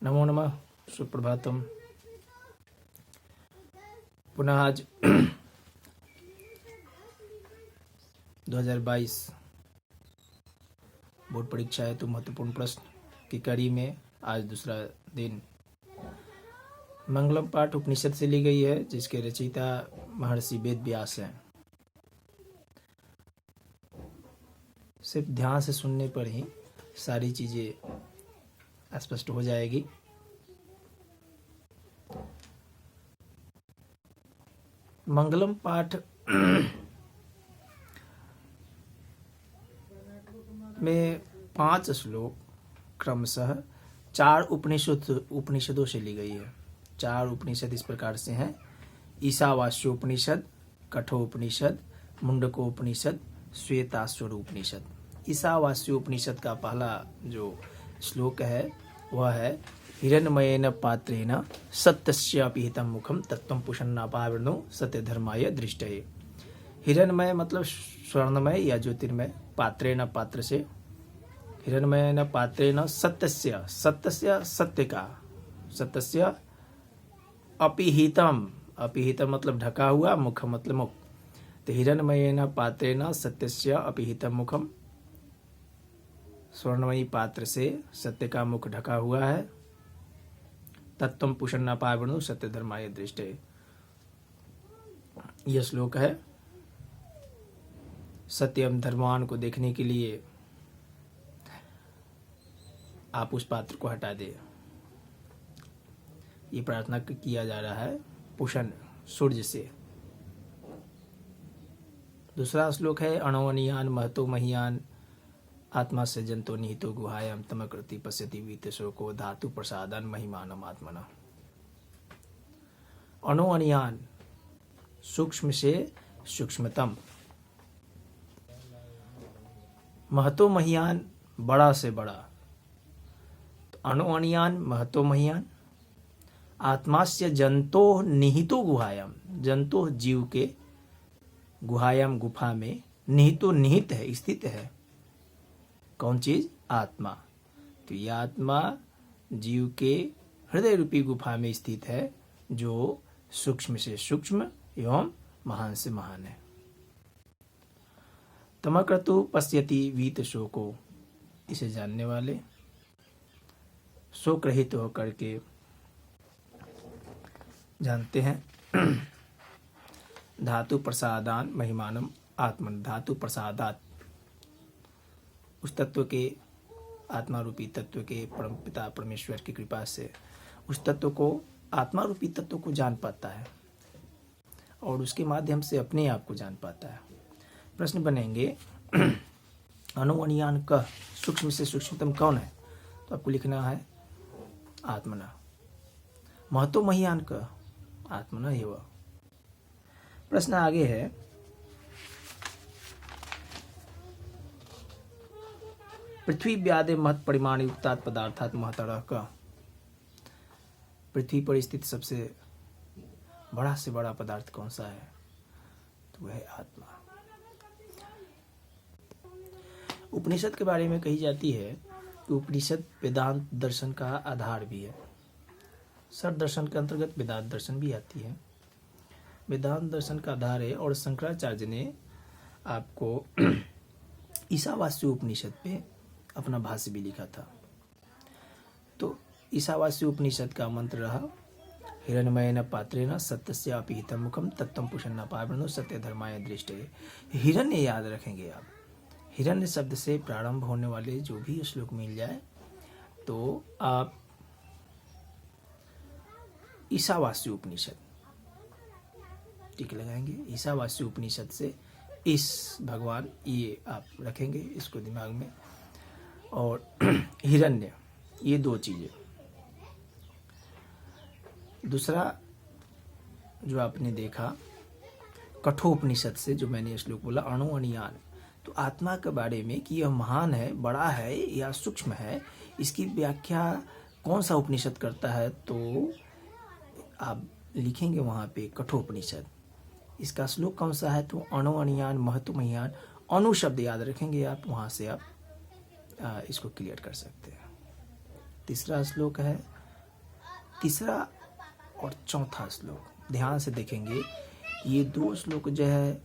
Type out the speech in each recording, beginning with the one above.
नमो नमः। सुप्रभातम। पुनः आज 2022 बोर्ड परीक्षा है तो महत्वपूर्ण प्रश्न की कड़ी में आज दूसरा दिन मंगलम पाठ उपनिषद से ली गई है, जिसके रचयिता महर्षि वेद व्यास हैं। सिर्फ ध्यान से सुनने पर ही सारी चीजें स्पष्ट हो जाएगी। मंगलम पाठ में 5 श्लोक क्रमशः 4 उपनिषदों से ली गई है। 4 उपनिषद इस प्रकार से हैं: ईशावास्योपनिषद, कठोपनिषद, मुंडकोपनिषद, श्वेताश्वरोपनिषद। ईशावास्योपनिषद का पहला जो श्लोक है वह है हिरण्मयेन पात्रेण सत्यस्यापि हितं मुखं तत्त्वं पुषन्नापावृणो सत्यधर्माय दृष्टये। हिरण्मय मतलब स्वर्णमय या ज्योतिर्मय, पात्रेण पात्र से, हिरण्मयेन पात्रेण सत्यस्य सत्य का, सत्यस्य अपिहितम, अपिहितम मतलब ढका हुआ, मुख मतलब मुख। तो हिरण्मयेन पात्रेण सत्यस्य अपिहितम मुखम, स्वर्णमयी पात्र से सत्य का मुख ढका हुआ है। तत्त्वं पुषन्नापावृणो सत्य धर्माय दृष्टये, यह श्लोक है। सत्य एवं धर्मवान को देखने के लिए आप उस पात्र को हटा दे, ये प्रार्थना किया जा रहा है पुषण सूर्य से। दूसरा श्लोक है अणोअनियान महतो महीयान आत्मा से जंतो निहितो गुहायाम तमकृति पश्यति वीतशोको धातु प्रसादन महिमानम आत्मना। अणोअनियान सूक्ष्म से सूक्ष्मतम, महतो महीयान बड़ा से बड़ा। तो अणुअणियान महतो महीयान, आत्मास्य जंतो निहितो गुहायाम, जंतो जीव के, गुहायाम गुफा में, निहितो निहित है, स्थित है। कौन चीज? आत्मा। तो यह आत्मा जीव के हृदय रूपी गुफा में स्थित है, जो सूक्ष्म से सूक्ष्म एवं महान से महान है। तमक्रतु पश्यति वीत शोको, इसे जानने वाले शोक रहित होकर के जानते हैं। धातु प्रसादान महिमानम आत्मन, धातु प्रसादात, उस तत्व के, आत्मा रूपी तत्व के परम पिता परमेश्वर की कृपा से उस तत्व को, आत्मा रूपी तत्व को जान पाता है और उसके माध्यम से अपने आप को जान पाता है। प्रश्न बनेंगे अणुअणियान का सूक्ष्म से सूक्ष्मतम कौन है? तो आपको लिखना है आत्मना। महतो महीयान का आत्मना ही वह। प्रश्न आगे है पृथ्वी व्यादे महत परिमाण युक्तात् पदार्थात् महतरः का। पृथ्वी पर स्थित सबसे बड़ा से बड़ा पदार्थ कौन सा है? तो वह है आत्मा। उपनिषद के बारे में कही जाती है कि उपनिषद वेदांत दर्शन का आधार भी है। सर दर्शन के अंतर्गत वेदांत दर्शन भी आती है। वेदांत दर्शन का आधार है और शंकराचार्य ने आपको ईशावास्य उपनिषद पे अपना भाष्य भी लिखा था। तो ईशावास्य उपनिषद का मंत्र रहा हिरण्मयेन पात्रेण सत्यस्यापि हितं मुखं तत्त्वं पुषन्नापावृणो सत्य धर्माय दृष्टये। हिरण्य याद रखेंगे आप। हिरण्य शब्द से प्रारंभ होने वाले जो भी श्लोक मिल जाए तो आप ईशावास्य उपनिषद टिक लगाएंगे। ईशावास्य उपनिषद से इस भगवान, ये आप रखेंगे इसको दिमाग में, और हिरण्य, ये 2 चीजें। दूसरा जो आपने देखा कठोपनिषद से, जो मैंने श्लोक बोला अणुअणियान, तो आत्मा के बारे में कि यह महान है, बड़ा है या सूक्ष्म है, इसकी व्याख्या कौन सा उपनिषद करता है? तो आप लिखेंगे वहां पे कठोपनिषद। इसका श्लोक कौन सा है? तो अणुअणियान महतो महीयान। अणु शब्द याद रखेंगे आप, वहां से आप इसको क्लियर कर सकते हैं। तीसरा श्लोक है तीसरा और चौथा श्लोक ध्यान से देखेंगे। ये दो श्लोक जो है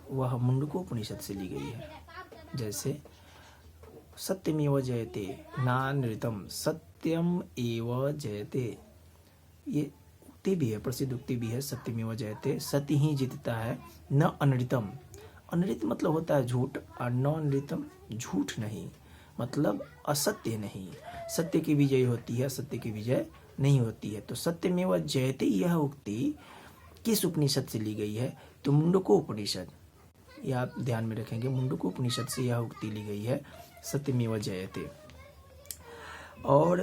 वह मुंडकोपनिषद से ली गई है। जैसे सत्यमेव जयते नानृतम सत्यम एव जयते, ये उक्ति भी है, प्रसिद्ध उक्ति भी है। सत्यमेव जयते, सत्य ही जीतता है, न अनृतम। अनृत मतलब होता है झूठ, और न अनृतम झूठ नहीं, मतलब असत्य नहीं। सत्य की विजय होती है, सत्य की विजय नहीं होती है। तो सत्यमेव जयते यह उक्ति किस उपनिषद से ली गई है? तो मुंडकोपनिषद, ये आप ध्यान में रखेंगे। मुंडकोपनिषद से यह उक्ति ली गई है, सत्यमेव जयते। और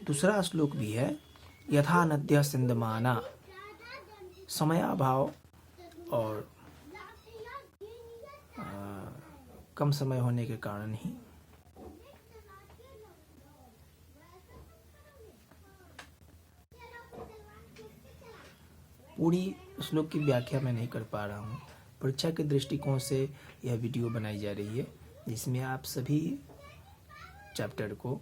दूसरा श्लोक भी है, यथा नद्यः सिंधमाना, समयाभाव और कम समय होने के कारण ही पूरी श्लोक की व्याख्या मैं नहीं कर पा रहा हूँ। परीक्षा के दृष्टिकोण से यह वीडियो बनाई जा रही है, जिसमें आप सभी चैप्टर को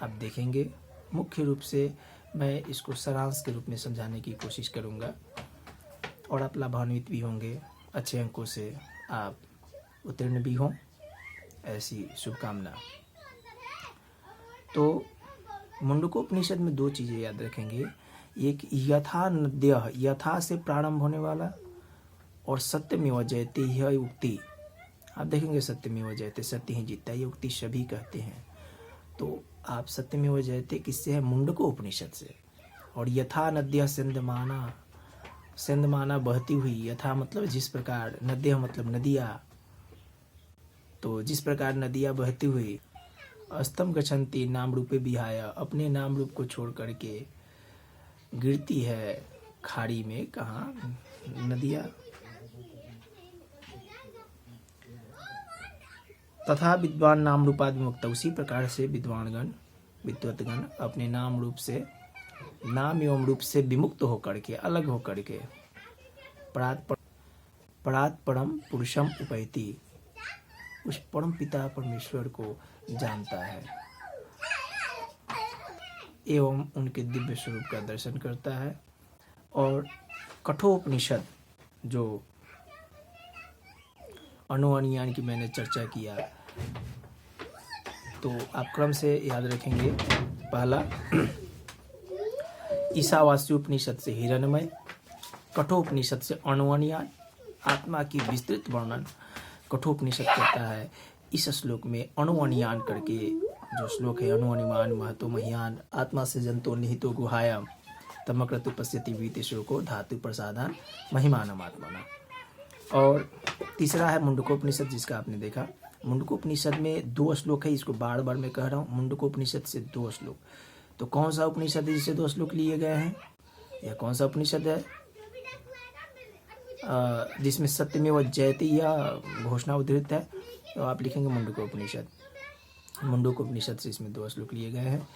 आप देखेंगे। मुख्य रूप से मैं इसको सारांश के रूप में समझाने की कोशिश करूँगा और आप लाभान्वित भी होंगे, अच्छे अंकों से आप उत्तीर्ण भी हों, ऐसी शुभकामना। तो मुंडकोपनिषद में दो चीज़ें याद रखेंगे, एक यथा नद्यः, यथा से प्रारंभ होने वाला, और सत्यमेव जयते यह उक्ति। आप देखेंगे सत्यमेव जयते, सत्य ही जीतता है, ये उक्ति सभी कहते हैं। तो आप सत्यमेव जयते किससे है? मुंडकोपनिषद से। और यथा नद्यः सिंधमाना, सिंधमाना बहती हुई, यथा मतलब जिस प्रकार, नद्यः मतलब नदियाँ, तो जिस प्रकार नदियाँ बहती हुई, अस्तम गच्छन्ति नाम रूपे विहाय, अपने नाम रूप को छोड़ करके गिरती है खाड़ी में। कहाँ? नदियाँ। तथा विद्वान नाम रूपाद विमुक्त, उसी प्रकार से विद्वानगण, विद्वतगण अपने नाम रूप से, नाम एवं रूप से विमुक्त होकर के, अलग होकर के, परात् परम पुरुषम उपैति, उस परम पिता परमेश्वर को जानता है एवं उनके दिव्य स्वरूप का दर्शन करता है। और कठोपनिषद जो अनुयान की मैंने चर्चा किया, तो आप क्रम से याद रखेंगे। पहला ईशावास्योपनिषद से हिरण्मय, कठोपनिषद से अनुयान, आत्मा की विस्तृत वर्णन कठोपनिषद करता है। इस श्लोक में अनुयान करके जो श्लोक है, अनुअनिमान महतो मह्यान आत्मा से जंतो निहितो गुहायाम तमक्रतु पश्यति वीते श्लोको धातु प्रसादान महिमानम आत्मना। और तीसरा है मुंडकोपनिषद, जिसका आपने देखा। मुंडकोपनिषद में दो श्लोक है, इसको बार बार मैं कह रहा हूँ, मुंडकोपनिषद से दो श्लोक। तो कौन सा उपनिषद है जिससे दो श्लोक लिए गए हैं? यह कौन सा उपनिषद है जिसमें सत्यमेव जयते या घोषणा उद्धृत है? तो आप लिखेंगे मुंडकोपनिषद। मुंडकोपनिषद से इसमें दो श्लोक लिए गए हैं।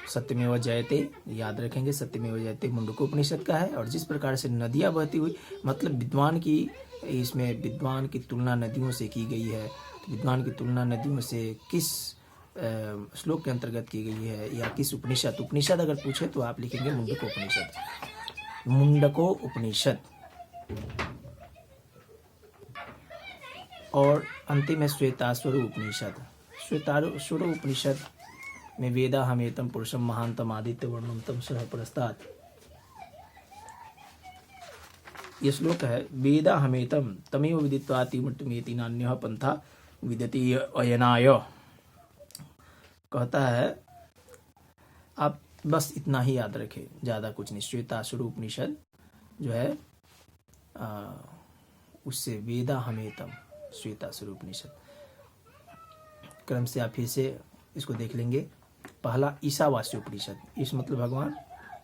सत्यमेव जयते याद रखेंगे, सत्यमेव जयते मुंडकोपनिषद का है। और जिस प्रकार से नदियाँ बहती हुई, मतलब विद्वान की, इसमें विद्वान की तुलना नदियों से की गई है। तो विद्वान की तुलना नदियों से किस श्लोक के अंतर्गत की गई है, या किस उपनिषद अगर पूछे तो आप लिखेंगे मुंडकोपनिषद। मुंडकोपनिषद। और अंतिम है श्वेताश्वर उपनिषद। श्वेताश्वर उपनिषद में वेदा हमेतम पुरुषम महांतम आदित्य वर्णनतम सह प्रस्तात्, ये श्लोक है। वेदा हमेतम तमेव विदित्वाति मृत्युमेति नान्यः पंथा विदति अयनाय, कहता है। आप बस इतना ही याद रखें, ज़्यादा कुछ नहीं। श्वेताश्वर उपनिषद जो है उससे वेदा हमेतम, श्वेताश्वर उपनिषद। क्रम से आप फिर से इसको देख लेंगे। पहला ईशावास्योपनिषद, ईश मतलब भगवान,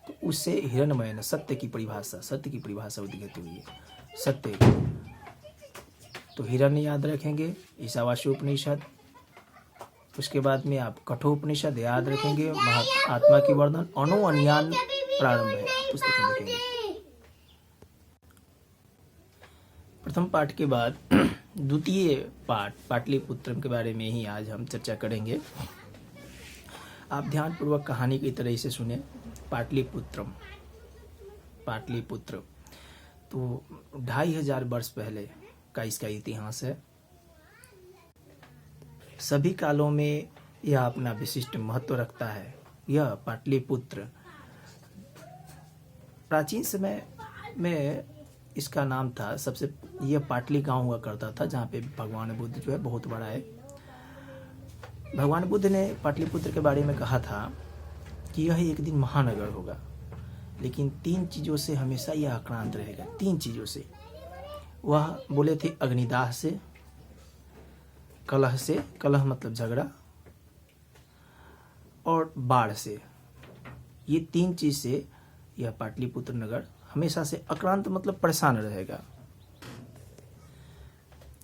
तो उससे हिरण्मय, सत्य की परिभाषा उद्घाटित हुई है, सत्य। तो हिरण्य याद रखेंगे, ईशावास्योपनिषद। उसके बाद में आप कठोपनिषद याद रखेंगे, आत्मा की वर्णन। अनुअनियान प्रारंभ है, पुस्तक में देखेंगे। प्रथम पाठ के बाद द्वितीय पाठ पाटलिपुत्रम के बारे में ही आज हम चर्चा करेंगे। आप ध्यानपूर्वक कहानी की तरह इसे सुने। पाटलिपुत्रम, पाटलिपुत्र, तो 2500 वर्ष पहले का इसका इतिहास है। सभी कालों में यह अपना विशिष्ट महत्व रखता है। यह पाटलिपुत्र प्राचीन समय में इसका नाम था सबसे, यह पाटली गांव हुआ करता था जहाँ पे भगवान बुद्ध जो है बहुत बड़ा है। भगवान बुद्ध ने पाटलिपुत्र के बारे में कहा था कि यह एक दिन महानगर होगा, लेकिन 3 चीज़ों से हमेशा यह आक्रांत रहेगा। 3 चीज़ों से वह बोले थे, अग्निदाह से, कलह से, कलह मतलब झगड़ा, और बाढ़ से। ये 3 चीज से यह पाटलिपुत्र नगर हमेशा से आक्रांत मतलब परेशान रहेगा।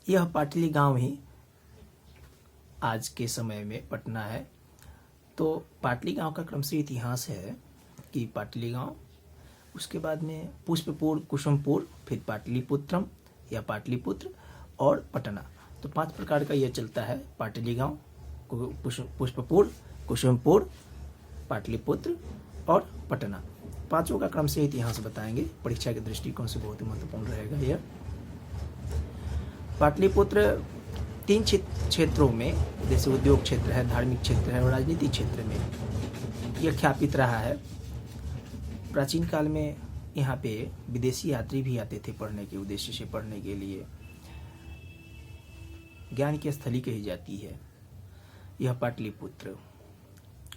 यह पाटली गांव ही आज के समय में पटना है। तो पाटली गांव का क्रमशः इतिहास है कि पाटली गांव, उसके बाद में पुष्पपुर, कुसुमपुर, फिर पाटलिपुत्रम या पाटलिपुत्र और पटना। तो 5 प्रकार का यह चलता है, पाटली गांव, पुष्पपुर, कुसुमपुर, पाटलिपुत्र और पटना। 5 का क्रम से इतिहास बताएंगे। परीक्षा के दृष्टिकोण से बहुत ही महत्वपूर्ण रहेगा यह। पाटलिपुत्र 3 क्षेत्रों में, जैसे उद्योग क्षेत्र है, धार्मिक क्षेत्र है और राजनीतिक क्षेत्र में यह ख्यापित रहा है। प्राचीन काल में यहाँ पे विदेशी यात्री भी आते थे पढ़ने के उद्देश्य से, पढ़ने के लिए। ज्ञान की स्थली कही जाती है यह पाटलिपुत्र।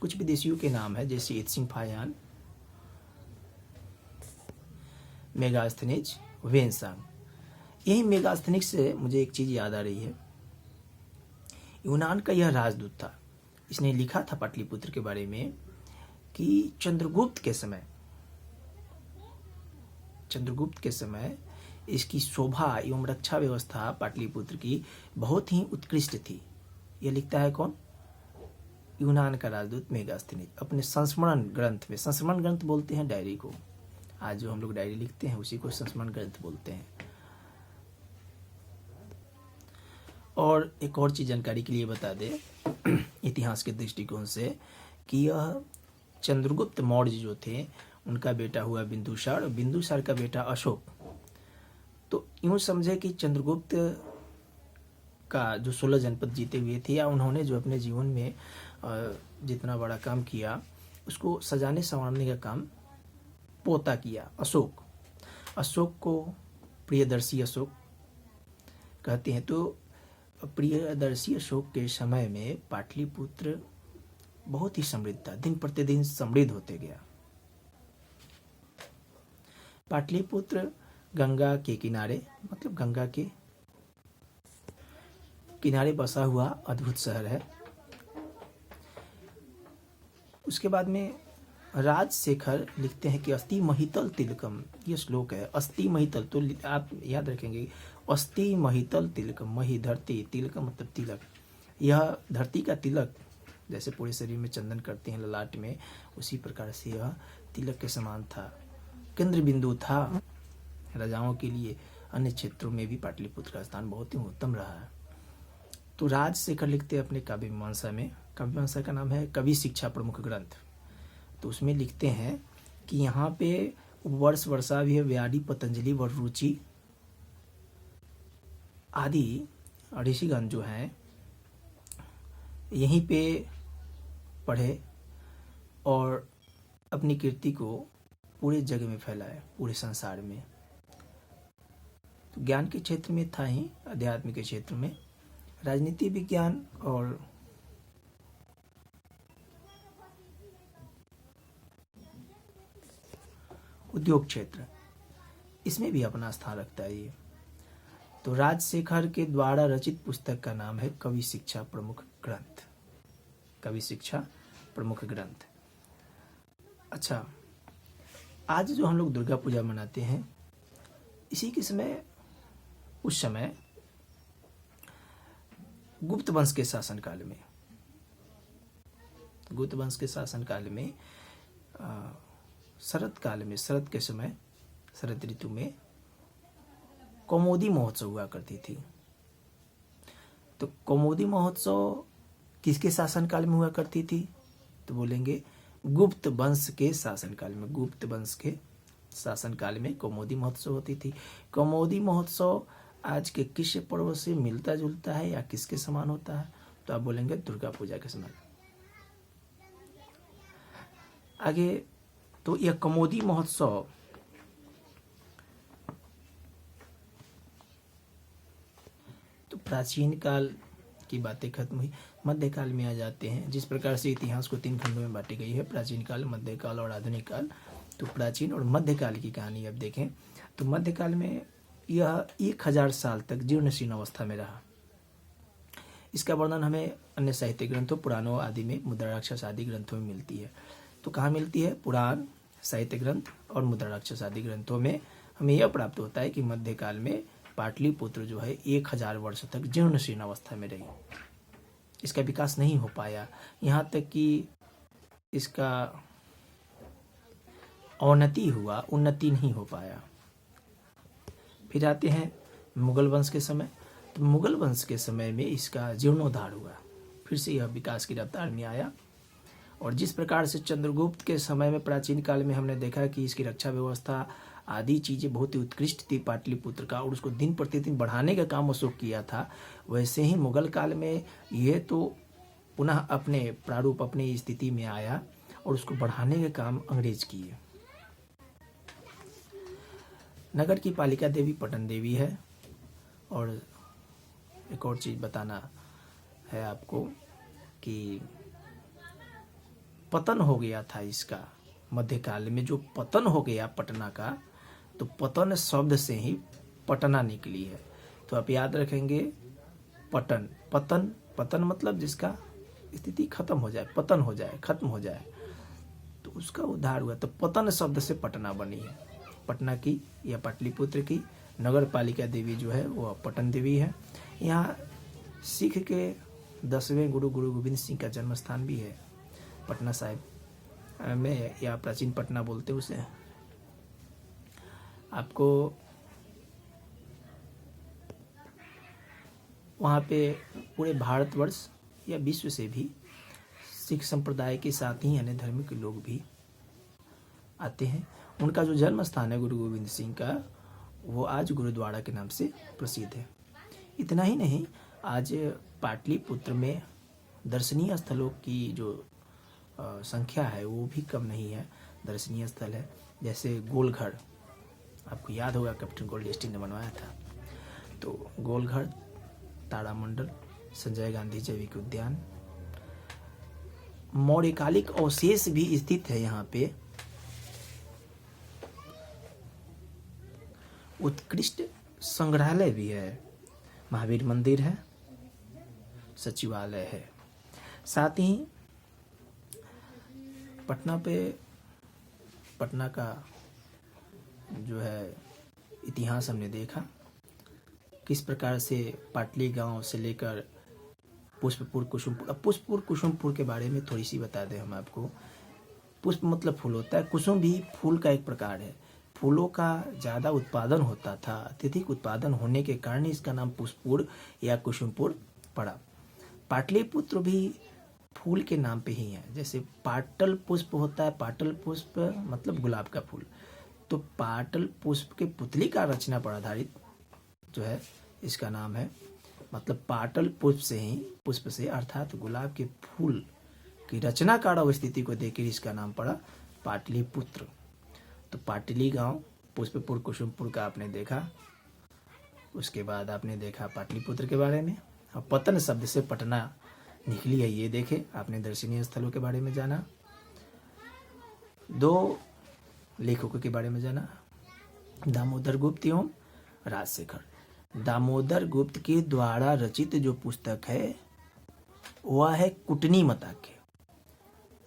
कुछ विदेशियों के नाम है, जैसे इत्सिंग-फायान, मेगास्थनीज, वेनसांग। यही मेगास्थनीज से मुझे एक चीज याद आ रही है। यूनान का यह राजदूत था। इसने लिखा था पाटलिपुत्र के बारे में कि चंद्रगुप्त के समय इसकी शोभा एवं रक्षा व्यवस्था पाटलिपुत्र की बहुत ही उत्कृष्ट थी। यह लिखता है कौन? यूनान का राजदूत मेगास्थनीज अपने संस्मरण ग्रंथ में। संस्मरण ग्रंथ बोलते हैं डायरी को। आज जो हम लोग डायरी लिखते हैं उसी को संस्मरण ग्रंथ बोलते हैं। और एक और चीज जानकारी के लिए बता दें इतिहास के दृष्टिकोण से कि यह चंद्रगुप्त मौर्य जो थे उनका बेटा हुआ बिंदुसार, और बिंदुसार का बेटा अशोक। तो यूं समझे कि चंद्रगुप्त का जो 16 जनपद जीते हुए थे, या उन्होंने जो अपने जीवन में जितना बड़ा काम किया उसको सजाने संवारने का काम पोता किया अशोक। अशोक को प्रियदर्शी अशोक कहते हैं। तो प्रियदर्शी अशोक के समय में पाटलिपुत्र बहुत ही समृद्ध था, दिन प्रतिदिन समृद्ध होते गया। पाटलिपुत्र गंगा के किनारे, मतलब गंगा के किनारे बसा हुआ अद्भुत शहर है। उसके बाद में राजशेखर लिखते हैं कि अस्ति महितल तिलकम, ये श्लोक है। अस्ति महितल, तो आप याद रखेंगे, अस्ति महितल तिलकम, मही धरती, तिलकम मतलब तिलक। यह धरती का तिलक, जैसे पूरे शरीर में चंदन करते हैं ललाट में, उसी प्रकार से यह तिलक के समान था, केंद्र बिंदु था राजाओं के लिए। अन्य क्षेत्रों में भी पाटलिपुत्र का स्थान बहुत ही उत्तम रहा है। तो राजशेखर लिखते हैं अपने काव्य मीमांसा में, काव्य मीमांसा का नाम है कवि शिक्षा प्रमुख ग्रंथ। तो उसमें लिखते हैं कि यहाँ पे वर्ष वर्षा भी, व्याधि, पतंजलि, वरुचि आदि ऋषिगण जो हैं यहीं पे पढ़े और अपनी कीर्ति को पूरे जगह में फैलाए, पूरे संसार में। तो ज्ञान के क्षेत्र में था ही, अध्यात्म के क्षेत्र में, राजनीति विज्ञान और उद्योग क्षेत्र, इसमें भी अपना स्थान रखता है ये। तो राजशेखर के द्वारा रचित पुस्तक का नाम है कवि शिक्षा प्रमुख ग्रंथ। कवि शिक्षा प्रमुख ग्रंथ। अच्छा, आज जो हम लोग दुर्गा पूजा मनाते हैं, इसी के समय, उस समय गुप्त वंश के शासनकाल में, गुप्त वंश के शासनकाल में शरद काल में, शरद के समय, शरद ऋतु में कौमुदी महोत्सव हुआ करती थी। तो कौमुदी महोत्सव किसके शासनकाल में हुआ करती थी? तो बोलेंगे गुप्त वंश के शासनकाल में। गुप्त वंश के शासनकाल में कौमुदी महोत्सव होती थी। कौमुदी महोत्सव आज के किस पर्व से मिलता जुलता है या किसके समान होता है? तो आप बोलेंगे दुर्गा पूजा के समान। आगे तो यह कौमुदी महोत्सव तो प्राचीन काल की बातें खत्म हुई, मध्यकाल में आ जाते हैं। जिस प्रकार से इतिहास को 3 खंडों में बांटी गई है, प्राचीन काल, मध्यकाल और आधुनिक काल, तो प्राचीन और मध्यकाल की कहानी अब देखें तो मध्यकाल में यह 1000 साल तक जीर्ण शीर्ण अवस्था में रहा। इसका वर्णन हमें अन्य साहित्य ग्रंथों, पुराणों आदि में, मुद्रा राक्षस आदि ग्रंथों में मिलती है। तो कहाँ मिलती है? पुराण, साहित्य ग्रंथ और मुद्रा राक्षस आदि ग्रंथों में हमें यह प्राप्त होता है कि मध्यकाल में पाटलिपुत्र जो है 1000 वर्ष तक जीर्ण शीर्ण अवस्था में रही। इसका विकास नहीं हो पाया, यहाँ तक कि इसका अवनति हुआ, उन्नति नहीं हो पाया। फिर आते हैं मुगल वंश के समय। तो मुगल वंश के समय में इसका जीर्णोद्धार हुआ, फिर से यह विकास की रफ्तार में आया। और जिस प्रकार से चंद्रगुप्त के समय में, प्राचीन काल में हमने देखा कि इसकी रक्षा व्यवस्था आदि चीज़ें बहुत ही उत्कृष्ट थी पाटलिपुत्र का, और उसको दिन प्रतिदिन बढ़ाने का काम अशोक किया था, वैसे ही मुगल काल में यह तो पुनः अपने प्रारूप, अपनी स्थिति में आया और उसको बढ़ाने का काम अंग्रेज किए। नगर की पालिका देवी पटन देवी है। और एक और चीज़ बताना है आपको कि पतन हो गया था इसका मध्यकाल में, जो पतन हो गया पटना का, तो पतन शब्द से ही पटना निकली है। तो आप याद रखेंगे पटन, पतन, पतन मतलब जिसका स्थिति खत्म हो जाए, पतन हो जाए, खत्म हो जाए, तो उसका उद्धार हुआ। तो पतन शब्द से पटना बनी है। पटना की या पाटलिपुत्र की नगर पालिका देवी जो है वो पटन देवी है। यहाँ सिख के 10वें गुरु गोविंद सिंह का जन्म स्थान भी है पटना साहिब में, या प्राचीन पटना बोलते उसे। आपको वहाँ पे पूरे भारतवर्ष या विश्व से भी सिख संप्रदाय के साथ ही अन्य धर्म के लोग भी आते हैं। उनका जो जन्म स्थान है गुरु गोविंद सिंह का, वो आज गुरुद्वारा के नाम से प्रसिद्ध है। इतना ही नहीं, आज पाटलिपुत्र में दर्शनीय स्थलों की जो संख्या है वो भी कम नहीं है। दर्शनीय स्थल है जैसे गोलघर, आपको याद होगा कैप्टन गोल्डस्टी ने बनवाया था। तो गोलघर, तारामंडल, संजय गांधी जैविक उद्यान, मौर्यकालिक अवशेष भी स्थित है यहाँ पे। उत्कृष्ट संग्रहालय भी है, महावीर मंदिर है, सचिवालय है। साथ ही पटना का जो है इतिहास हमने देखा, किस प्रकार से पाटली गांव से लेकर पुष्पपुर, कुसुमपुर। अब पुष्पपुर, कुसुमपुर के बारे में थोड़ी सी बता दें हम आपको। पुष्प मतलब फूल होता है, कुसुम भी फूल का एक प्रकार है। फूलों का ज़्यादा उत्पादन होता था, अत्यधिक उत्पादन होने के कारण इसका नाम पुष्पपुर या कुसुमपुर पड़ा। पाटलिपुत्र भी फूल के नाम पे ही है। जैसे पाटल पुष्प होता है, पाटल पुष्प मतलब गुलाब का फूल, तो पाटल पुष्प के पुतली का रचना पर आधारित जो है इसका नाम है। मतलब पाटल पुष्प से ही, पुष्प से अर्थात गुलाब के फूल की रचनाकार अवस्थिति को देखकर इसका नाम पड़ा पाटलिपुत्र। तो पाटली गांव, पुष्पपुर, कुसुमपुर का आपने देखा। उसके बाद आपने देखा पाटलिपुत्र के बारे में। और पतन शब्द से पटना निकली है, ये देखे। आपने दर्शनीय स्थलों के बारे में जाना, 2 लेखकों के बारे में जाना, दामोदर गुप्त एवं राजशेखर। दामोदर गुप्त के द्वारा रचित जो पुस्तक है वह है कुटनी मताख्य,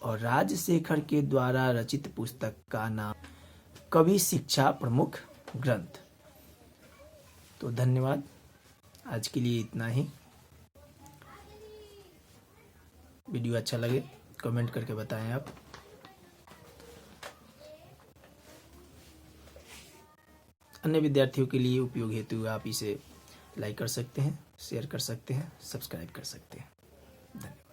और राजशेखर के द्वारा रचित पुस्तक का नाम कवि शिक्षा प्रमुख ग्रंथ। तो धन्यवाद, आज के लिए इतना ही। वीडियो अच्छा लगे कमेंट करके बताएं आप। अन्य विद्यार्थियों के लिए उपयोग हेतु आप इसे लाइक कर सकते हैं, शेयर कर सकते हैं, सब्सक्राइब कर सकते हैं। धन्यवाद।